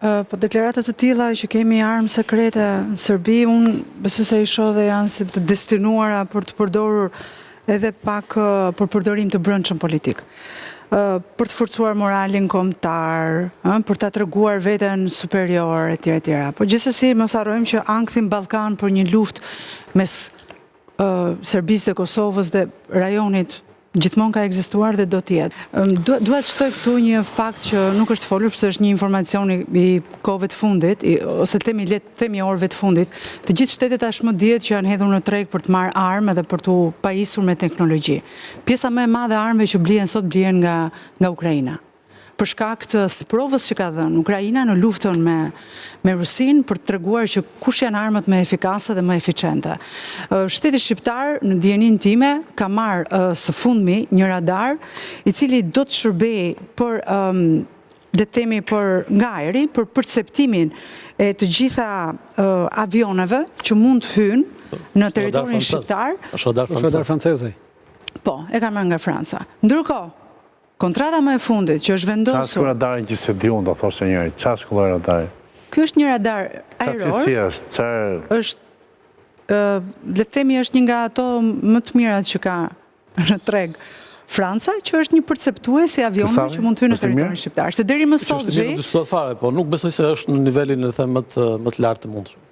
Po deklaratat të tilla që kemi armë sekrete në Serbi, unë besoj se i shoh dhe janë si të destinuara për të përdorur edhe pak për përdorim të brendshëm politik. Për të forcuar moralin kombëtar, për ta treguar veten superior etj etj. Po gjithsesi mos harrojmë që ankthim Ballkan për një luftë mes Serbisë dhe Kosovës dhe rajonit gjithmonë ka ekzistuar dhe do të jetë. Dua të shtoj këtu një fakt që nuk është folur, pse është një informacion i kohëve të fundit, ose le të themi orëve të fundit. Të gjithë shtetet tashmë dihet që janë hedhur në treg për të marrë armë dhe për t'u pajisur me teknologji. Pjesa më e madhe e armëve që blihen sot blihen nga Ukraina. Për shkak të sprovës që ka dhënë Ukraina në luftën me Rusinë për të treguar që kush janë armët më efikase dhe më eficiente. Shteti shqiptar në dijenin time ka marrë së fundmi një radar i cili do të shërbejë për le të themi nga ajri për perceptimin e të gjitha avioneve që mund të hyjnë në territorin shqiptar. Është radar franceze. Po, e kam marrë nga Franca. Ndërkohë, kontrata më e fundit që është vendosur... Qasku radarin që se di unë, do thoshe njëri, qasku dhe radarin? Ky është një radar ajror. Si është, le të themi është një nga ato më të mirat që ka në treg Franca, që është një perceptues i avionëve që mund të hyjnë në territorin shqiptar. Se deri më sot Është një diskutuar fare, po nuk besoj se është në nivelin e them më të lartë të mundshëm.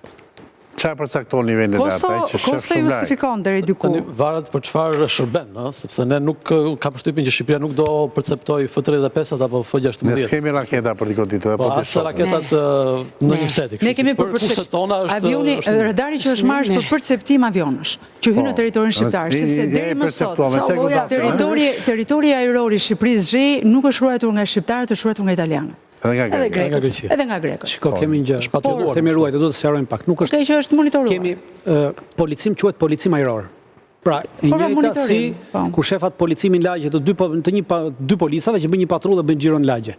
Qa përcakton nivelin e lartë? Kosto justifikon deri diku. Varet për çfarë shërben, sepse ne nuk ka përshtypjen që Shqipëria nuk do perceptoj F-35 apo F-16. Ne s'kemi raketa për t'i goditur. Po as raketat në një shteti. Ne kemi për avioni, radari që është marrë për perceptim avionësh, që hynë në territorin shqiptar, sepse deri më sot territori ajror i Shqipërisë zhi nuk është ruajtur nga shqiptarët, është ruajtur nga italianët. Edhe nga grekët. Shiko, kemi një gjë. Themi ruajtur, do të sqarojmë pak. Nuk është që është monitoruar. Kemi policim quhet policim ajror. Pra, e njëjta si kur shefat policimin lagje të dy policave që bën një patrullë dhe bën xhiro në lagje.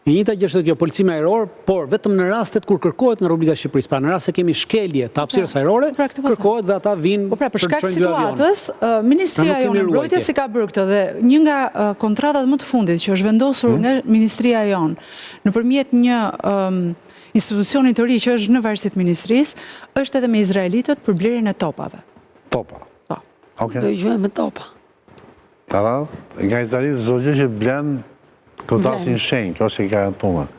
E njëjta gjë është kjo policimi ajror, por vetëm në rastet kur kërkohet nga Republika e Shqipërisë. Pra, në rast se kemi shkelje të hapësirës ajrore, kërkohet dhe ata vinë për shkak të situatës, Ministria jonë mbrojtjes si ka bërë këtë dhe një nga kontratat më të fundit që është vendosur nga Ministria jonë nëpërmjet një institucioni të ri që është në varësi të ministrisë, është edhe me izraelitët për blerjen e topave. Topa. Po. Okej. Do i quajmë me topa. Nga izraelitët çdo gjë që blen, këto dasin shenjë, kjo është e garantuar.